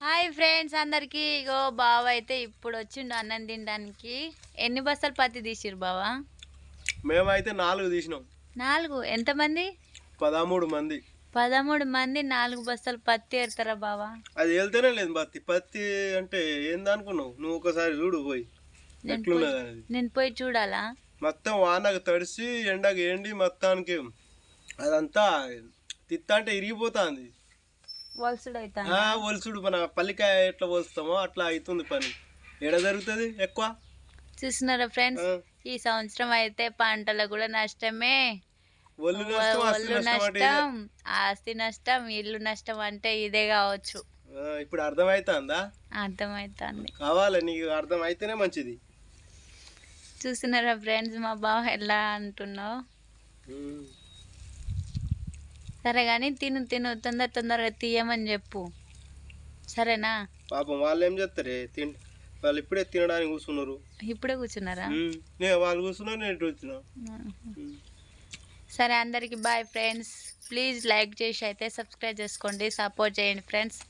Hi friends అందరికి. ఇగో బావ అయితే ఇప్పుడు వచ్చిండు అన్నం తినడానికి. ఎన్ని బస్తాలు పత్తి తీసిరు బావా? మేమైతే 4 తీసినాం. 4? ఎంతమంది? 13 మంది. 13 మంది 4 బస్తాలు పత్తి ఏరుతారా బావా? అది వెళ్తేనే లేదు పత్తి అంటే ఏందనుకున్నావు నువ్వు? ఒకసారి చూడు పోయి ఎట్లున్నది అనేది. నేను పోయి చూడాలా? మొత్తం వానకు తడిసి ఎండకు ఎండి మొత్తానికి అదంతా తిత్త అంటే ఇరిగిపోతుంది. ఒలుసుడు మన పల్లికాయ ఎట్లా పోస్తామో అట్లా అవుతుంది పని. ఎడ జరుగుతుంది ఎక్కువ. చూస్తున్నారా ఫ్రెండ్స్, ఈ సంవత్సరం అయితే పంటలు కూడా నష్టమే. ఒళ్ళు నష్టం, ఆస్తి నష్టం, ఇల్లు నష్టం అంటే ఇదే కావచ్చు. ఇప్పుడు అర్థమైతుందా? అర్థమైతుంది. కావాలి నీకు అర్థం అయితేనే మంచిది. చూస్తున్నారా ఫ్రెండ్స్ మా బావ ఎలా అంటున్నావు? సరే కానీ తిను తిను, తొందరగా తీయమని చెప్పు, సరేనా? పాపం వాళ్ళు ఏం చేస్తారే, వాళ్ళు ఇప్పుడే తినడానికి కూర్చున్నారు. ఇప్పుడే కూర్చున్నారా? వాళ్ళు కూర్చున్నారు, నేను కూర్చున్నా. సరే అందరికి బాయ్ ఫ్రెండ్స్. ప్లీజ్ లైక్ చేసి అయితే సబ్స్క్రైబ్ చేసుకోండి, సపోర్ట్ చేయండి ఫ్రెండ్స్.